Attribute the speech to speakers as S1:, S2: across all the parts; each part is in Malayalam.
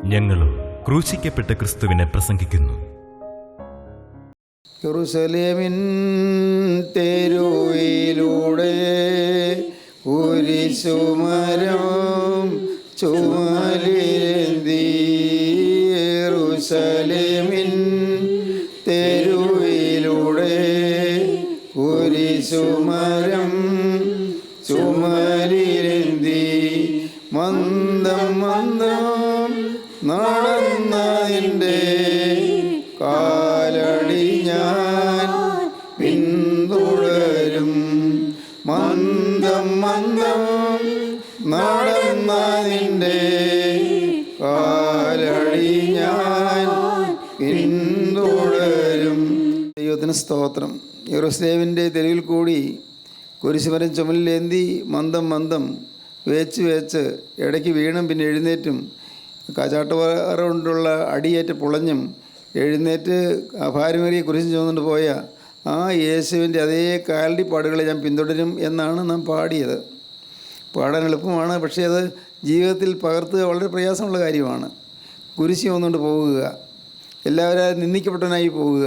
S1: ഞങ്ങളോ ക്രൂശിക്കപ്പെട്ട ക്രിസ്തുവിനെ പ്രസംഗിക്കുന്നു.
S2: യെരൂശലേമിൻ തെരുവിലൂടെ കുരിശുമരം ചുമലിലേന്തി, യെരൂശലേമിൻ തെരുവിലൂടെ കുരിശുമരം ചുമലിലേന്തി, മന്ദം മന്ദം നടന്നതിൻ്റെ കാലടി ഞാൻ പിന്തുടരും, മന്ദം മന്ദം നടന്നതിൻ്റെ കാലടി ഞാൻ പിന്തുടരും. ദൈവത്തിന് സ്തോത്രം. യെരൂശലേമിൻ്റെ തെരുവിൽ കൂടി കുരിശുമരം ചുമലിലേന്തി മന്ദം മന്ദം വേച്ച് ഇടയ്ക്ക് വീണും പിന്നെ എഴുന്നേറ്റും ചാട്ടുപാറ കൊണ്ടുള്ള അടിയേറ്റ് പൊളഞ്ഞും എഴുന്നേറ്റ് ഭാര്യമേറിയെ കുരിശും ചുമന്നുകൊണ്ട് പോയ ആ യേശുവിൻ്റെ അതേ കാലടി പാടുകളെ ഞാൻ പിന്തുടരും എന്നാണ് നാം പാടിയത്. പാടാൻ എളുപ്പമാണ്, പക്ഷേ അത് ജീവിതത്തിൽ പകർത്തുക വളരെ പ്രയാസമുള്ള കാര്യമാണ്. കുരിശ് ചുമന്നുകൊണ്ട് പോകുക, എല്ലാവരും നിന്ദിക്കപ്പെട്ടവനായി പോകുക,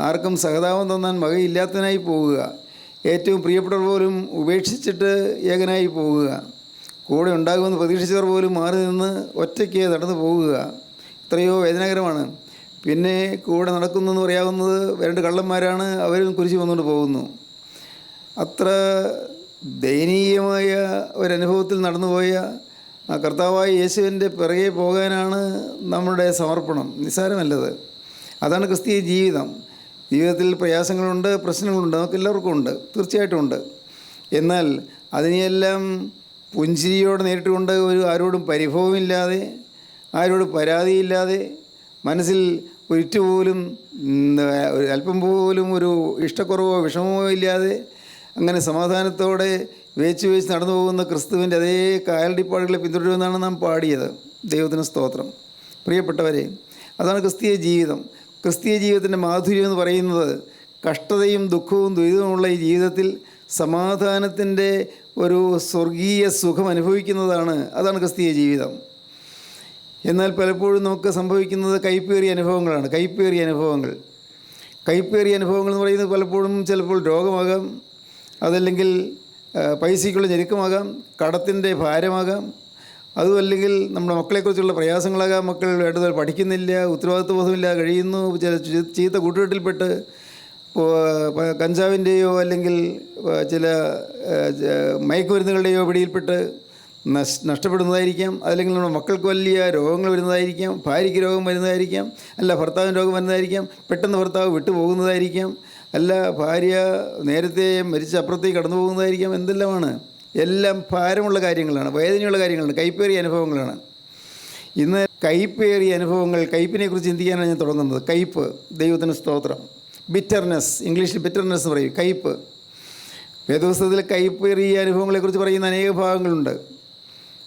S2: ആർക്കും സഹതാപം തോന്നാൻ വകയില്ലാത്തവനായി പോകുക, ഏറ്റവും പ്രിയപ്പെട്ടവർ പോലും ഉപേക്ഷിച്ചിട്ട് ഏകനായി പോകുക, കൂടെ ഉണ്ടാകുമെന്ന് പ്രതീക്ഷിച്ചവർ പോലും മാറി നിന്ന് ഒറ്റയ്ക്ക് നടന്നു പോകുക, എത്രയോ വേദനാകരമാണ്. പിന്നെ കൂടെ നടക്കുന്നെന്ന് പറയാവുന്നത് രണ്ട് കള്ളന്മാരാണ്, അവരും കുരിശ് വന്നുകൊണ്ട് പോകുന്നു. അത്ര ദയനീയമായ ഒരനുഭവത്തിൽ നടന്നുപോയ ആ കർത്താവായ യേശുവിൻ്റെ പിറകെ പോകാനാണ് നമ്മുടെ സമർപ്പണം. നിസ്സാരമല്ലത്. അതാണ് ക്രിസ്തീയ ജീവിതം. ജീവിതത്തിൽ പ്രയാസങ്ങളുണ്ട്, പ്രശ്നങ്ങളുണ്ട്, നമുക്ക് എല്ലാവർക്കും ഉണ്ട്, തീർച്ചയായിട്ടും ഉണ്ട്. എന്നാൽ അതിനെയെല്ലാം പുഞ്ചിരിയോടെ നേരിട്ടുകൊണ്ട് ആരോടും പരിഭവമില്ലാതെ, ആരോടും പരാതിയില്ലാതെ, മനസ്സിൽ ഒരിറ്റുപോലും അല്പം പോലും ഒരു ഇഷ്ടക്കുറവോ വിഷമമോ ഇല്ലാതെ അങ്ങനെ സമാധാനത്തോടെ വേച്ച് നടന്നു പോകുന്ന ക്രിസ്തുവിൻ്റെ അതേ കാലടിപ്പാടുകളെ പിന്തുടരുമെന്നാണ് നാം പാടിയത്. ദൈവത്തിന് സ്തോത്രം. പ്രിയപ്പെട്ടവരെ, അതാണ് ക്രിസ്തീയ ജീവിതം. ക്രിസ്തീയ ജീവിതത്തിൻ്റെ മാധുര്യം എന്ന് പറയുന്നത് കഷ്ടതയും ദുഃഖവും ദുരിതവുമുള്ള ഈ ജീവിതത്തിൽ സമാധാനത്തിൻ്റെ ഒരു സ്വർഗീയ സുഖം അനുഭവിക്കുന്നതാണ്. അതാണ് ക്രിസ്തീയ ജീവിതം. എന്നാൽ പലപ്പോഴും നമുക്ക് സംഭവിക്കുന്നത് കയ്പേറിയ അനുഭവങ്ങളാണ്. കയ്പേറിയ അനുഭവങ്ങൾ എന്ന് പറയുന്നത് പലപ്പോഴും ചിലപ്പോൾ രോഗമാകാം, അതല്ലെങ്കിൽ പൈസയ്ക്കുള്ള ഞെരുക്കമാകാം, കടത്തിൻ്റെ ഭാരമാകാം, അതുമല്ലെങ്കിൽ നമ്മുടെ മക്കളെക്കുറിച്ചുള്ള പ്രയാസങ്ങളാകാം. മക്കൾ വേണ്ടതുപോലെ പഠിക്കുന്നില്ല, ഉത്തരവാദിത്വബോധമില്ല കഴിയുന്നു, ചില ചീത്ത കൂട്ടുകെട്ടിൽപ്പെട്ട് കഞ്ചാവിൻ്റെയോ അല്ലെങ്കിൽ ചില മയക്കുമരുന്നുകളുടെയോ പിടിയിൽപ്പെട്ട് നഷ്ടപ്പെടുന്നതായിരിക്കാം. അല്ലെങ്കിൽ നമ്മുടെ മക്കൾക്ക് വലിയ രോഗങ്ങൾ വരുന്നതായിരിക്കാം, ഭാര്യയ്ക്ക് രോഗം വരുന്നതായിരിക്കാം, അല്ല ഭർത്താവിന് രോഗം വരുന്നതായിരിക്കാം, പെട്ടെന്ന് ഭർത്താവ് വിട്ടുപോകുന്നതായിരിക്കാം, അല്ല ഭാര്യ നേരത്തെ മരിച്ച അപ്പുറത്തേക്ക് കടന്നു പോകുന്നതായിരിക്കാം. എന്തെല്ലാമാണ്, എല്ലാം ഭാരമുള്ള കാര്യങ്ങളാണ്, വേദനയുള്ള കാര്യങ്ങളാണ്, കയ്പേറിയ അനുഭവങ്ങളാണ്. ഇന്ന് കയ്പേറിയ അനുഭവങ്ങൾ, കയ്പിനെക്കുറിച്ച് ചിന്തിക്കാനാണ് ഞാൻ തുടങ്ങുന്നത്. കയ്പ്, ദൈവത്തിന് സ്തോത്രം. ബിറ്റർനെസ്, ഇംഗ്ലീഷിൽ ബിറ്റർനെസ് എന്ന് പറയും, കയ്പ്. വേദപുസ്തകത്തിൽ കയ്പേറിയ അനുഭവങ്ങളെക്കുറിച്ച് പറയുന്ന അനേക ഭാഗങ്ങളുണ്ട്.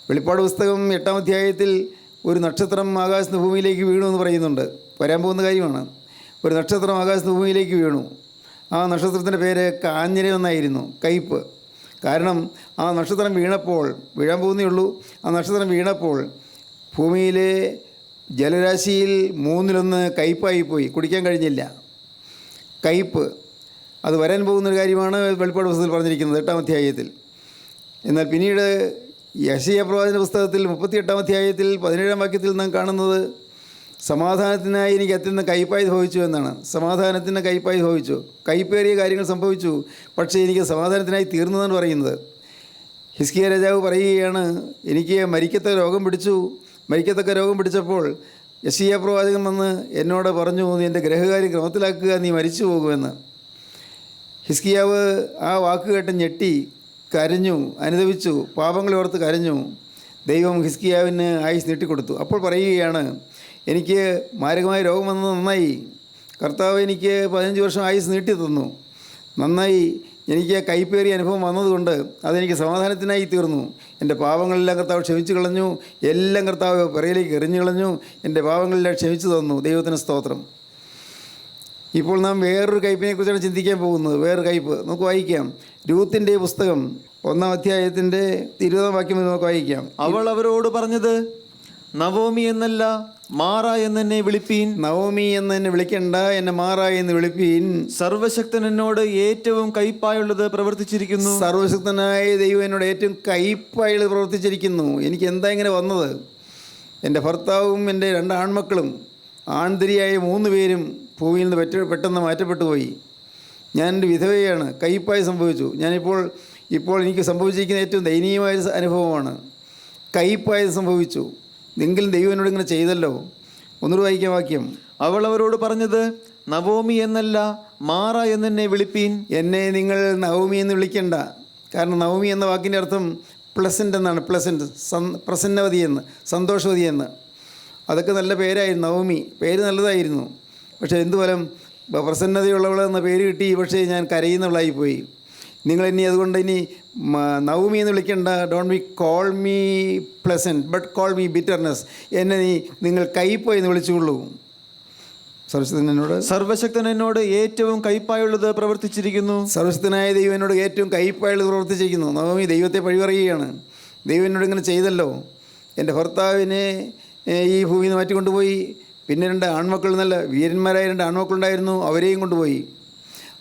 S2: വെളിപ്പാട് പുസ്തകം 8-ാം അധ്യായത്തിൽ ഒരു നക്ഷത്രം ആകാശത്ത് ഭൂമിയിലേക്ക് വീണു എന്ന് പറയുന്നുണ്ട്. വരാൻ പോകുന്ന കാര്യമാണ്. ഒരു നക്ഷത്രം ആകാശത്ത് ഭൂമിയിലേക്ക് വീണു. ആ നക്ഷത്രത്തിൻ്റെ പേര് കാഞ്ഞിരം എന്നായിരുന്നു. കയ്പ്. കാരണം ആ നക്ഷത്രം വീഴാൻ പോകുന്നേ ഉള്ളൂ. ആ നക്ഷത്രം വീണപ്പോൾ ഭൂമിയിലെ ജലരാശിയിൽ 1/3 കയ്പായിപ്പോയി, കുടിക്കാൻ കഴിഞ്ഞില്ല. കയ്പ് അത് വരാൻ പോകുന്നൊരു കാര്യമാണ് വെളിപ്പാട് പുസ്തകത്തിൽ പറഞ്ഞിരിക്കുന്നത് 8-ാം അധ്യായത്തിൽ. എന്നാൽ പിന്നീട് യെശയ്യാ പ്രവാചകന്റെ പുസ്തകത്തിൽ 38-ാം അധ്യായത്തിൽ 17-ാം വാക്യത്തിൽ നാം കാണുന്നത് സമാധാനത്തിനായി എനിക്ക് അത്യന്തം കയ്പായി ഭവിച്ചു എന്നാണ്. സമാധാനത്തിന് കയ്പായി ഭവിച്ചു, കയ്പേറിയ കാര്യങ്ങൾ സംഭവിച്ചു, പക്ഷേ എനിക്ക് സമാധാനത്തിനായി തീർന്നതെന്ന് പറയുന്നത്. ഹിസ്കിയ രാജാവ് പറയുകയാണ്, എനിക്ക് മരിക്കത്തക്ക രോഗം പിടിച്ചപ്പോൾ യെശയ്യാ പ്രവാചകൻ വന്ന് എന്നോട് പറഞ്ഞു, നീ എൻ്റെ ഗ്രഹകാര്യം ക്രമത്തിലാക്കുക, നീ മരിച്ചു പോകുമെന്ന്. ഹിസ്കിയാവ് ആ വാക്ക് കേട്ട് ഞെട്ടി കരഞ്ഞു, അനുദപിച്ചു, പാപങ്ങളെ ഓർത്ത് കരഞ്ഞു. ദൈവം ഹിസ്കിയാവിന് ആയുസ് നീട്ടിക്കൊടുത്തു. അപ്പോൾ പറയുകയാണ്, എനിക്ക് മാരകമായ രോഗം വന്നത് നന്നായി, കർത്താവ് എനിക്ക് 15 വർഷം ആയുസ് നീട്ടി തന്നു, നന്നായി. എനിക്ക് കയ്പേറിയ അനുഭവം വന്നതുകൊണ്ട് അതെനിക്ക് സമാധാനത്തിനായി തീർന്നു. എൻ്റെ പാപങ്ങളെല്ലാം കർത്താവ് ക്ഷമിച്ചു കളഞ്ഞു, എല്ലാം കർത്താവ് പിറയിലേക്ക് എറിഞ്ഞു കളഞ്ഞു, എൻ്റെ പാപങ്ങളെല്ലാം ക്ഷമിച്ചു തന്നു. ദൈവത്തിന് സ്തോത്രം. ഇപ്പോൾ നാം വേറൊരു കയ്പിനെക്കുറിച്ചാണ് ചിന്തിക്കാൻ പോകുന്നത്. വേറൊരു കയ്പ് നമുക്ക് വായിക്കാം. രൂത്തിൻ്റെ പുസ്തകം 1-ാം അധ്യായത്തിൻ്റെ 20-ാം വാക്യം നമുക്ക് വായിക്കാം.
S3: അവൾ അവരോട് പറഞ്ഞത്, നവോമി എന്നല്ല മാറ എന്നെ വിളിപ്പീൻ.
S2: നവോമി എന്ന് എന്നെ വിളിക്കണ്ട, എന്നെ മാറ എന്ന് വിളിപ്പീൻ.
S3: സർവശക്തൻ എന്നോട് ഏറ്റവും കയ്പായുള്ളത് പ്രവർത്തിച്ചിരിക്കുന്നു.
S2: സർവശക്തനായ ദൈവം എന്നോട് ഏറ്റവും കയ്പായുള്ളത് പ്രവർത്തിച്ചിരിക്കുന്നു. എനിക്ക് എന്താ ഇങ്ങനെ വന്നത്? എൻ്റെ ഭർത്താവും എൻ്റെ 2 ആൺമക്കളും ആൺതിരിയായ 3 പേരും ഭൂമിയിൽ നിന്ന് പെട്ടെന്ന് മാറ്റപ്പെട്ടു പോയി. ഞാനൊരു വിധവയാണ്. കയ്പായി സംഭവിച്ചു. ഇപ്പോൾ എനിക്ക് സംഭവിച്ചിരിക്കുന്ന ഏറ്റവും ദയനീയമായ അനുഭവമാണ്. കയ്പായത് സംഭവിച്ചു. എങ്കിലും ദൈവം എന്നോട് ഇങ്ങനെ ചെയ്തല്ലോ. ഒന്നുകൂടി വായിക്കാം വാക്യം.
S3: അവൾ അവരോട് പറഞ്ഞത്, നവോമി എന്നല്ല മാറ എന്നെ വിളിപ്പീൻ.
S2: എന്നെ നിങ്ങൾ നവോമി എന്ന് വിളിക്കണ്ട. കാരണം നവോമി എന്ന വാക്കിൻ്റെ അർത്ഥം പ്ലസൻ്റ് എന്നാണ്. പ്ലസൻ്റ്, പ്രസന്നവതി എന്ന്, സന്തോഷവതി എന്ന്. അതൊക്കെ നല്ല പേരായിരുന്നു. നവോമി പേര് നല്ലതായിരുന്നു. പക്ഷേ എന്തുഫലം, പ്രസന്നതയുള്ളവൾ എന്ന പേര് കിട്ടി. പക്ഷേ ഞാൻ കരയുന്നവളായിപ്പോയി. നിങ്ങൾ അതുകൊണ്ട് ഇനി നവോമി എന്ന് വിളിക്കേണ്ട. Don't be call me pleasant but call me bitterness. എന്നെ നിങ്ങൾ കയ്പ് എന്ന് വിളിച്ചുകൊള്ളൂ.
S3: സർവശക്തൻ എന്നോട് ഏറ്റവും കയ്പായുള്ളത് പ്രവർത്തിച്ചിരിക്കുന്നു.
S2: സർവശക്തനായ ദൈവം എന്നോട് ഏറ്റവും കയ്പായുള്ളത് പ്രവർത്തിച്ചിരിക്കുന്നു. നവോമി ദൈവത്തെ പഴി പറയുകയാണ്. ദൈവം എന്നോട് ഇങ്ങനെ ചെയ്തല്ലോ. എൻ്റെ ഭർത്താവിനെ ഈ ഭൂമിയിൽ നിന്ന് മാറ്റിക്കൊണ്ടുപോയി. പിന്നെ 2 ആൺമക്കൾ, നല്ല വീരന്മാരായ 2 ആൺമക്കളുണ്ടായിരുന്നു, അവരെയും കൊണ്ടുപോയി.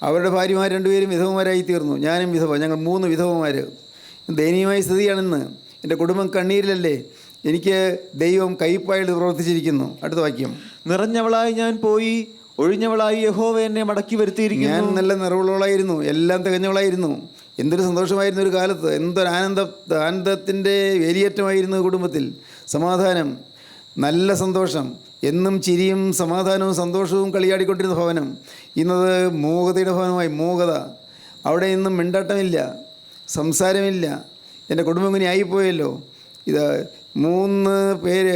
S2: അവരുടെ ഭാര്യമാർ 2 പേരും വിധവമാരായി തീർന്നു. ഞാനും വിധവ. ഞങ്ങൾ 3 വിധവമാർ. ദയനീയമായ സ്ഥിതിയാണെന്ന്. എൻ്റെ കുടുംബം കണ്ണീരിലല്ലേ. എനിക്ക് ദൈവം കയ്പായിട്ട് പ്രവർത്തിച്ചിരിക്കുന്നു. അടുത്ത വാക്യം.
S3: നിറഞ്ഞവളായി ഞാൻ പോയി, ഒഴിഞ്ഞവളായി യഹോവ എന്നെ മടക്കി വരുത്തിയിരിക്കുന്നു.
S2: ഞാൻ നല്ല നിറവുള്ളവളായിരുന്നു, എല്ലാം തികഞ്ഞവളായിരുന്നു. എന്തൊരു സന്തോഷമായിരുന്നു ഒരു കാലത്ത്. എന്തൊരു ആനന്ദത്തിൻ്റെ വേലിയേറ്റമായിരുന്നു കുടുംബത്തിൽ. സമാധാനം, നല്ല സന്തോഷം, എന്നും ചിരിയും സമാധാനവും സന്തോഷവും കളിയാടിക്കൊണ്ടിരുന്ന ഭവനം ഇന്നത് മൂകതയുടെ ഭവനമായി. മൂകത. അവിടെ ഇന്നും മിണ്ടാട്ടമില്ല, സംസാരമില്ല. എൻ്റെ കുടുംബം ഇങ്ങനെ ആയിപ്പോയല്ലോ. ഇത് 3 പേര്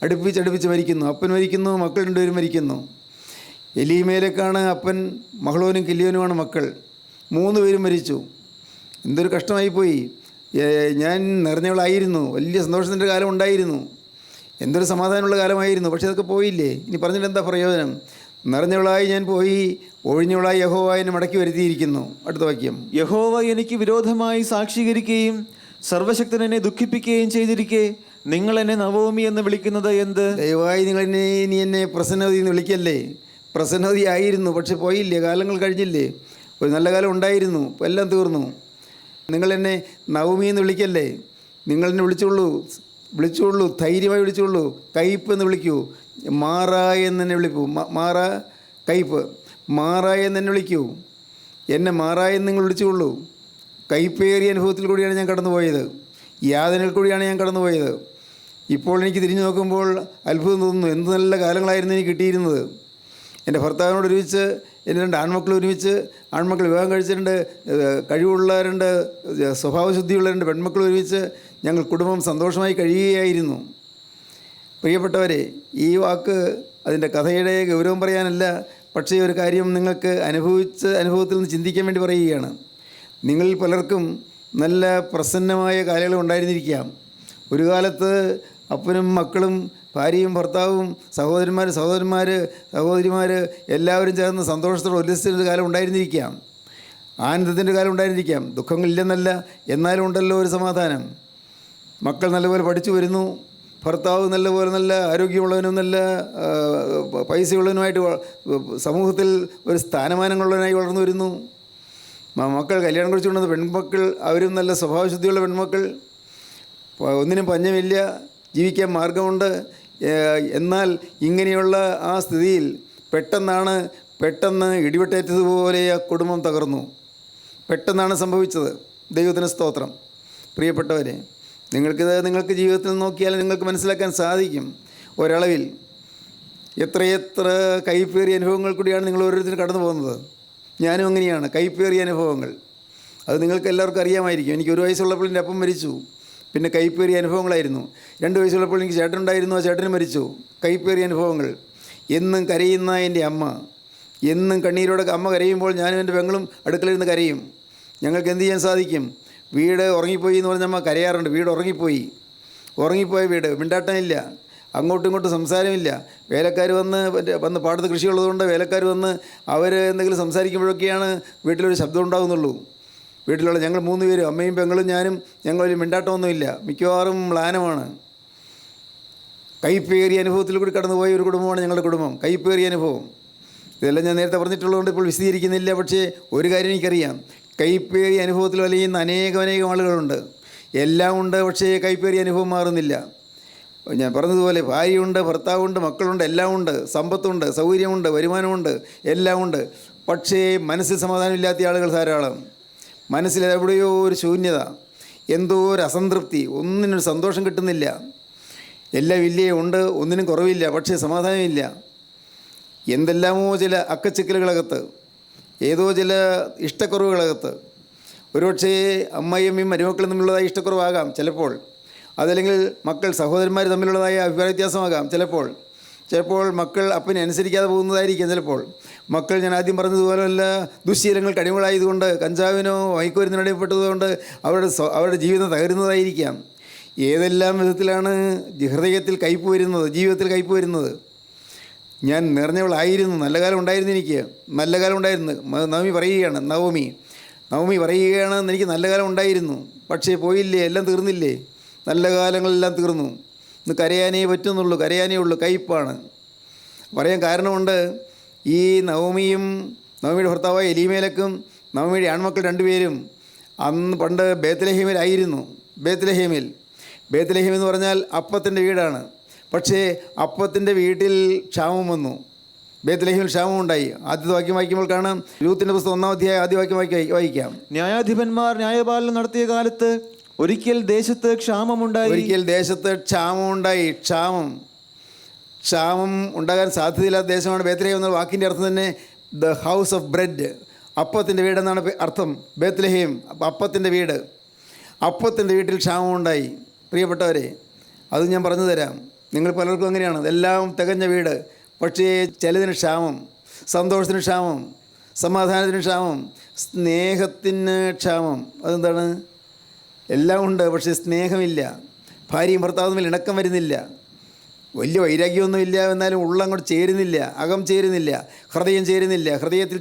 S2: അടുപ്പിച്ച് മരിക്കുന്നു. അപ്പൻ മരിക്കുന്നു, മക്കൾ 2 പേരും മരിക്കുന്നു. എലീമേലേക്കാണ് അപ്പൻ, മഹ്ലോനും കില്യോനുമാണ് മക്കൾ. 3 പേരും മരിച്ചു. എന്തൊരു കഷ്ടമായിപ്പോയി. ഞാൻ നിറഞ്ഞവളായിരുന്നു, വലിയ സന്തോഷത്തിൻ്റെ കാലം ഉണ്ടായിരുന്നു, എന്തൊരു സമാധാനമുള്ള കാലമായിരുന്നു. പക്ഷെ അതൊക്കെ പോയില്ലേ. ഇനി പറഞ്ഞിട്ട് എന്താ പ്രയോജനം? നിറഞ്ഞവളായി ഞാൻ പോയി, ഒഴിഞ്ഞവളായി യഹോവ എന്നെ മടക്കി വരുത്തിയിരിക്കുന്നു. അടുത്ത വാക്യം.
S3: യഹോവ എനിക്ക് വിരോധമായി സാക്ഷീകരിക്കുകയും സർവശക്തൻ എന്നെ ദുഃഖിപ്പിക്കുകയും ചെയ്തിരിക്കെ നിങ്ങൾ എന്നെ നവോമി എന്ന് വിളിക്കുന്നത് എന്ത്?
S2: ദയവായി നീ എന്നെ പ്രസന്നവതി എന്ന് വിളിക്കല്ലേ. പ്രസന്നവതി ആയിരുന്നു, പക്ഷെ പോയില്ലേ. കാലങ്ങൾ കഴിഞ്ഞില്ലേ. ഒരു നല്ല കാലം ഉണ്ടായിരുന്നു, എല്ലാം തീർന്നു. നിങ്ങളെന്നെ നവോമി എന്ന് വിളിക്കല്ലേ. നിങ്ങളെന്നെ വിളിച്ചുകൊള്ളൂ, ധൈര്യമായി വിളിച്ചുകൊള്ളൂ. കയ്പ് എന്ന് വിളിക്കൂ. മാറ എന്നെ വിളിക്കൂ. മാറ, കയ്പ്. മാറ എന്നെ വിളിക്കൂ. എന്നെ മാറ എന്ന് നിങ്ങൾ വിളിച്ചുകൊള്ളൂ. കയ്പേറിയ അനുഭവത്തിൽ കൂടിയാണ് ഞാൻ കടന്നുപോയത്. യാതനയിൽ കൂടിയാണ് ഞാൻ കടന്നുപോയത്. ഇപ്പോൾ എനിക്ക് തിരിഞ്ഞു നോക്കുമ്പോൾ അത്ഭുതം തോന്നുന്നു. എന്ത് നല്ല കാലങ്ങളായിരുന്നു എനിക്ക് കിട്ടിയിരുന്നത്. എൻ്റെ ഭർത്താവിനോട് ഒരുമിച്ച് എൻ്റെ 2 ആൺമക്കൾ ഒരുമിച്ച്, ആൺമക്കൾ വിവാഹം കഴിച്ചിട്ടുണ്ട്, കഴിവുള്ളവരുണ്ട്, സ്വഭാവശുദ്ധിയുള്ളവരുണ്ട്, പെൺമക്കൾ ഒരുമിച്ച് ഞങ്ങൾ കുടുംബം സന്തോഷമായി കഴിയുകയായിരുന്നു. പ്രിയപ്പെട്ടവരെ, ഈ വാക്ക് അതിൻ്റെ കഥയുടെ ഗൗരവം പറയാനല്ല, പക്ഷേ ഒരു കാര്യം നിങ്ങൾക്ക് അനുഭവത്തിൽ നിന്ന് ചിന്തിക്കാൻ വേണ്ടി പറയുകയാണ്. നിങ്ങളിൽ പലർക്കും നല്ല പ്രസന്നമായ കാലങ്ങൾ ഉണ്ടായിരുന്നിരിക്കാം. ഒരു കാലത്ത് അപ്പനും മക്കളും ഭാര്യയും ഭർത്താവും സഹോദരിമാർ എല്ലാവരും ചേർന്ന് സന്തോഷത്തോടെ ഉല്ലസിച്ചൊരു കാലം ഉണ്ടായിരുന്നിരിക്കാം. ആനന്ദത്തിൻ്റെ കാലം ഉണ്ടായിരുന്നിരിക്കാം. ദുഃഖങ്ങളില്ലെന്നല്ല, എന്നാലും ഉണ്ടല്ലോ ഒരു സമാധാനം. മക്കൾ നല്ലപോലെ പഠിച്ചു വരുന്നു. ഭർത്താവ് നല്ല ആരോഗ്യമുള്ളവനും നല്ല പൈസയുള്ളവനുമായിട്ട് സമൂഹത്തിൽ ഒരു സ്ഥാനമാനങ്ങളുള്ളവനായി വളർന്നു വരുന്നു. മക്കൾ കല്യാണം കഴിച്ചു കൊണ്ടുവന്ന പെൺമക്കൾ, അവരും നല്ല സ്വഭാവശുദ്ധിയുള്ള പെൺമക്കൾ. ഒന്നിനും പഞ്ഞമില്ല, ജീവിക്കാൻ മാർഗമുണ്ട്. എന്നാൽ ഇങ്ങനെയുള്ള ആ സ്ഥിതിയിൽ പെട്ടെന്ന് ഇടിവെട്ടേറ്റതുപോലെ ആ കുടുംബം തകർന്നു. പെട്ടെന്നാണ് സംഭവിച്ചത്. ദൈവത്തിന് സ്തോത്രം. പ്രിയപ്പെട്ടവരെ, നിങ്ങൾക്ക് ജീവിതത്തിൽ നോക്കിയാൽ നിങ്ങൾക്ക് മനസ്സിലാക്കാൻ സാധിക്കും ഒരളവിൽ എത്രയെത്ര കയ്പേറിയ അനുഭവങ്ങൾ കൂടിയാണ് നിങ്ങൾ ഓരോരുത്തരും കടന്നു പോകുന്നത്. ഞാനും അങ്ങനെയാണ്. കയ്പേറിയ അനുഭവങ്ങൾ അത് നിങ്ങൾക്ക് എല്ലാവർക്കും അറിയാമായിരിക്കും. എനിക്ക് 1 വയസ്സുള്ളപ്പോൾ എൻ്റെ അപ്പം മരിച്ചു. പിന്നെ കയ്പേറിയ അനുഭവങ്ങളായിരുന്നു. 2 വയസ്സുള്ളപ്പോൾ എനിക്ക് ചേട്ടനുണ്ടായിരുന്നു, ആ ചേട്ടനും മരിച്ചു. കയ്പേറിയ അനുഭവങ്ങൾ. എന്നും കരയുന്ന എൻ്റെ അമ്മ, എന്നും കണ്ണീരോടെ അമ്മ കരയുമ്പോൾ ഞാനും എൻ്റെ പെങ്ങളും അടുക്കളയിരുന്ന് കരയും. ഞങ്ങൾക്ക് എന്ത് ചെയ്യാൻ സാധിക്കും? വീട് ഉറങ്ങിപ്പോയി എന്ന് പറഞ്ഞ അമ്മ കരയാറുണ്ട്. വീട് ഉറങ്ങിപ്പോയ വീട്, മിണ്ടാട്ടമില്ല, അങ്ങോട്ടും ഇങ്ങോട്ടും സംസാരമില്ല. വേലക്കാർ വന്ന് പാടത്ത് കൃഷിയുള്ളതുകൊണ്ട് വേലക്കാർ വന്ന് അവർ എന്തെങ്കിലും സംസാരിക്കുമ്പോഴൊക്കെയാണ് വീട്ടിലൊരു ശബ്ദം ഉണ്ടാകുന്നുള്ളൂ. വീട്ടിലുള്ള ഞങ്ങൾ 3 പേരും, അമ്മയും പെങ്ങളും ഞാനും, ഞങ്ങളൊരു മിണ്ടാട്ടമൊന്നുമില്ല. മിക്കവാറും മ്ലാനമാണ്. കൈപ്പേറിയ അനുഭവത്തിൽ കൂടി കടന്നുപോയ ഒരു കുടുംബമാണ് ഞങ്ങളുടെ കുടുംബം. കൈപ്പേറിയ അനുഭവം. ഇതെല്ലാം ഞാൻ നേരത്തെ പറഞ്ഞിട്ടുള്ളതുകൊണ്ട് ഇപ്പോൾ വിശദീകരിക്കുന്നില്ല. പക്ഷേ ഒരു കാര്യം എനിക്കറിയാം, കൈപ്പേറിയ അനുഭവത്തിൽ വലയുന്ന അനേകം ആളുകളുണ്ട്. എല്ലാം ഉണ്ട്, പക്ഷേ കൈപ്പേറിയ അനുഭവം മാറുന്നില്ല. ഞാൻ പറഞ്ഞതുപോലെ ഭാര്യയുണ്ട്, ഭർത്താവുണ്ട്, മക്കളുണ്ട്, എല്ലാം ഉണ്ട്, സമ്പത്തുണ്ട്, സൗകര്യമുണ്ട്, വരുമാനമുണ്ട്, എല്ലാം ഉണ്ട്. പക്ഷേ മനസ്സിൽ സമാധാനമില്ലാത്ത ആളുകൾ ധാരാളം. മനസ്സിൽ എവിടെയോ ഒരു ശൂന്യത, എന്തോ ഒരു അസംതൃപ്തി, ഒന്നിനൊരു സന്തോഷം കിട്ടുന്നില്ല. എല്ലാം ഇല്ലേ ഉണ്ട്, ഒന്നിനും കുറവില്ല, പക്ഷേ സമാധാനമില്ല. എന്തെല്ലാമോ ചില അക്കച്ചിക്കലുകളകത്ത്, ഏതോ ചില ഇഷ്ടക്കുറവുകളകത്ത്. ഒരുപക്ഷേ അമ്മയമ്മയും മരുമക്കളും തമ്മിലുള്ളതായ ഇഷ്ടക്കുറവാകാം ചിലപ്പോൾ. അതല്ലെങ്കിൽ മക്കൾ സഹോദരന്മാർ തമ്മിലുള്ളതായ അഭിപ്രായ വ്യത്യാസമാകാം ചിലപ്പോൾ മക്കൾ അപ്പനെ അനുസരിക്കാതെ പോകുന്നതായിരിക്കും ചിലപ്പോൾ. മക്കൾ ഞാൻ ആദ്യം പറഞ്ഞതുപോലെയല്ല ദുശ്ശീലങ്ങൾ കടിമകളായതുകൊണ്ട്, കഞ്ചാവിനോ മയക്കുമരുന്നിനോ അടിപ്പെട്ടതുകൊണ്ട് അവരുടെ ജീവിതം തകരുന്നതായിരിക്കാം. ഏതെല്ലാം വിധത്തിലാണ് ഹൃദയത്തിൽ കയ്പ് വരുന്നത്, ജീവിതത്തിൽ കയ്പ് വരുന്നത്. ഞാൻ നിറഞ്ഞവളായിരുന്നു, നല്ല കാലം ഉണ്ടായിരുന്നു, എനിക്ക് നല്ല കാലം ഉണ്ടായിരുന്നു. നവമി പറയുകയാണ് എനിക്ക് നല്ല കാലം ഉണ്ടായിരുന്നു, പക്ഷേ പോയില്ലേ, എല്ലാം തീർന്നില്ലേ, നല്ല കാലങ്ങളെല്ലാം തീർന്നു. ഇന്ന് കരയാനേ പറ്റുന്നുള്ളൂ, കരയാനേ ഉള്ളൂ, കയ്പാണ്. പറയാൻ കാരണമുണ്ട്. ഈ നവമിയുടെ ഭർത്താവായ എലീമേലക്കും നവമിയുടെ ആൺമക്കൾ രണ്ടുപേരും അന്ന് പണ്ട് ബേത്ലഹേമിലായിരുന്നു. ബേത്ലഹേം എന്ന് പറഞ്ഞാൽ അപ്പത്തിൻ്റെ വീടാണ്. പക്ഷേ അപ്പത്തിൻ്റെ വീട്ടിൽ ക്ഷാമം വന്നു. ബേത്ലഹേമിൽ ക്ഷാമമുണ്ടായി. ആദ്യത്തെ വാക്യം വായിക്കുമ്പോൾ കാണാം, രൂത്തിന്റെ പുസ്തകം 1-ാം അധ്യായം ആദ്യ വാക്യം വായിക്കാം.
S3: ന്യായാധിപന്മാർ ന്യായപാലനം നടത്തിയ കാലത്ത് ഒരിക്കൽ ദേശത്ത് ക്ഷാമമുണ്ടായി. ക്ഷാമം ഉണ്ടാകാൻ സാധ്യതയില്ലാത്ത ദേശമാണ് ബേത്ലഹേം എന്ന വാക്കിൻ്റെ അർത്ഥം തന്നെ ദ ഹൗസ് ഓഫ് ബ്രെഡ്, അപ്പത്തിൻ്റെ വീടെന്നാണ് അർത്ഥം. ബേത്ലഹേം അപ്പത്തിൻ്റെ വീട്. അപ്പത്തിൻ്റെ വീട്ടിൽ ക്ഷാമമുണ്ടായി. പ്രിയപ്പെട്ടവരെ, അത് ഞാൻ പറഞ്ഞു തരാം. നിങ്ങൾ പലർക്കും അങ്ങനെയാണ്, എല്ലാം തികഞ്ഞ വീട്, പക്ഷേ ചിലതിന് ക്ഷാമം, സന്തോഷത്തിന് ക്ഷാമം, സമാധാനത്തിന് ക്ഷാമം, സ്നേഹത്തിന് ക്ഷാമം. അതെന്താണ്? എല്ലാം ഉണ്ട്, പക്ഷേ സ്നേഹമില്ല. ഭാര്യയും ഭർത്താവും തമ്മിൽ ഇണക്കം വരുന്നില്ല. വലിയ വൈരാഗ്യമൊന്നുമില്ല, എന്നാലും ഉള്ളങ്ങോട്ട് ചേരുന്നില്ല, അകം ചേരുന്നില്ല, ഹൃദയം ചേരുന്നില്ല. ഹൃദയത്തിൽ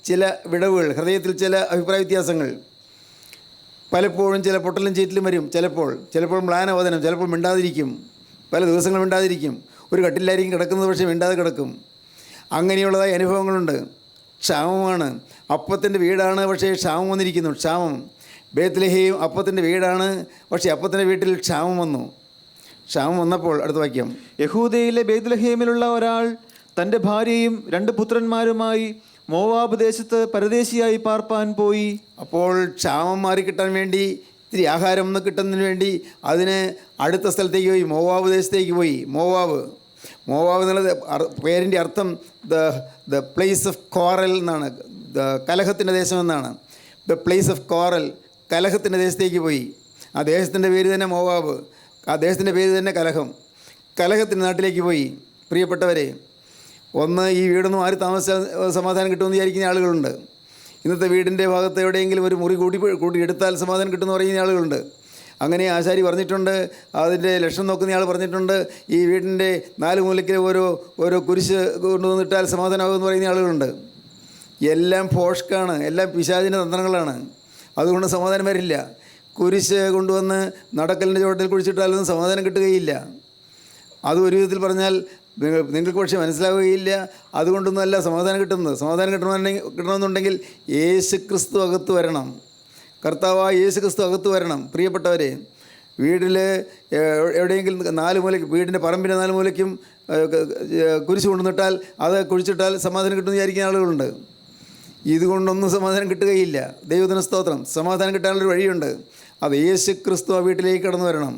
S3: ചില വിടവുകൾ, ഹൃദയത്തിൽ ചില അഭിപ്രായ വ്യത്യാസങ്ങൾ. പലപ്പോഴും ചില പൊട്ടലും ചീറ്റിലും വരും. ചിലപ്പോൾ മ്ലാനവദനം, ചിലപ്പോൾ മിണ്ടാതിരിക്കും, പല ദിവസങ്ങൾ മിണ്ടാതിരിക്കും. ഒരു കട്ടിലായിരിക്കും കിടക്കുന്നത്, പക്ഷേ മിണ്ടാതെ കിടക്കും. അങ്ങനെയുള്ളതായ അനുഭവങ്ങളുണ്ട്. ക്ഷാമമാണ്. അപ്പത്തിൻ്റെ വീടാണ്, പക്ഷേ ക്ഷാമം വന്നിരിക്കുന്നു. ക്ഷാമം. ബേത്ലഹേം അപ്പത്തിൻ്റെ വീടാണ്, പക്ഷേ അപ്പത്തിൻ്റെ വീട്ടിൽ ക്ഷാമം വന്നു. ക്ഷാമം വന്നപ്പോൾ അടുത്ത വാക്യം, യഹൂദയിലെ ബേത്ലഹേമിലുള്ള ഒരാൾ തൻ്റെ ഭാര്യയും 2 പുത്രന്മാരുമായി മോവാബ് ദേശത്ത് പരദേശിയായി പാർപ്പാൻ പോയി.
S2: അപ്പോൾ ക്ഷാമം മാറിക്കിട്ടാൻ വേണ്ടി, ഇത്തിരി ആഹാരം ഒന്ന് കിട്ടുന്നതിന് വേണ്ടി അതിന് അടുത്ത സ്ഥലത്തേക്ക് പോയി, മോവാബ് ദേശത്തേക്ക് പോയി. മോവാബ് എന്നുള്ളത് പേരിൻ്റെ അർത്ഥം ദ പ്ലേസ് ഓഫ് കോറൽ എന്നാണ്, കലഹത്തിൻ്റെ ദേശം എന്നാണ്. ദ പ്ലേസ് ഓഫ് കോറൽ, കലഹത്തിൻ്റെ ദേശത്തേക്ക് പോയി. ആ ദേശത്തിൻ്റെ പേര് തന്നെ മോവാബ്, ആ ദേശത്തിൻ്റെ പേര് തന്നെ കലഹത്തിൻ്റെ നാട്ടിലേക്ക് പോയി. പ്രിയപ്പെട്ടവരെ, ഒന്ന് ഈ വീടൊന്നും ആര് താമസിച്ചാൽ സമാധാനം കിട്ടുമെന്ന് വിചാരിക്കുന്ന ആളുകളുണ്ട്. ഇന്നത്തെ വീടിൻ്റെ ഭാഗത്ത് എവിടെയെങ്കിലും ഒരു മുറി കൂടി എടുത്താൽ സമാധാനം കിട്ടുമെന്ന് പറയുന്ന ആളുകളുണ്ട്. അങ്ങനെ ആശാരി പറഞ്ഞിട്ടുണ്ട്, അതിൻ്റെ ലക്ഷണം നോക്കുന്ന ആൾ പറഞ്ഞിട്ടുണ്ട്, ഈ വീടിൻ്റെ 4 മൂലയ്ക്ക് ഓരോ കുരിശ് കൊണ്ടുവന്നിട്ടാൽ സമാധാനമാകുമെന്ന് പറയുന്ന ആളുകളുണ്ട്. എല്ലാം ഫോഷ്കാണ്, എല്ലാം പിശാചിൻ്റെ തന്ത്രങ്ങളാണ്. അതുകൊണ്ട് സമാധാനം വരില്ല. കുരിശ് കൊണ്ടുവന്ന് നടക്കലിൻ്റെ ചുവട്ടിൽ കുഴിച്ചിട്ടാലൊന്നും സമാധാനം കിട്ടുകയില്ല. അത് ഒരു വിധത്തിൽ പറഞ്ഞാൽ നിങ്ങൾക്ക് പക്ഷേ മനസ്സിലാവുകയില്ല. അതുകൊണ്ടൊന്നുമല്ല സമാധാനം കിട്ടുന്നത്. സമാധാനം കിട്ടണമെന്നുണ്ടെങ്കിൽ യേശു ക്രിസ്തു അകത്ത് വരണം. കർത്താവായ യേശു ക്രിസ്തു അകത്ത് വരണം. പ്രിയപ്പെട്ടവരെ, വീട്ടിൽ എവിടെയെങ്കിലും 4 മൂലയ്ക്ക്, വീടിൻ്റെ പറമ്പിൻ്റെ 4 മൂലയ്ക്കും കുരിശ് കൊണ്ടുവന്നിട്ടാൽ അത് കുഴിച്ചിട്ടാൽ സമാധാനം കിട്ടുമെന്ന് വിചാരിക്കുന്ന ആളുകളുണ്ട്. ഇതുകൊണ്ടൊന്നും സമാധാനം കിട്ടുകയില്ല. ദൈവത്തിന് സ്തോത്രം. സമാധാനം കിട്ടാനുള്ളൊരു വഴിയുണ്ട്. അത് യേശു ക്രിസ്തു ആ വീട്ടിലേക്ക് കടന്നു വരണം.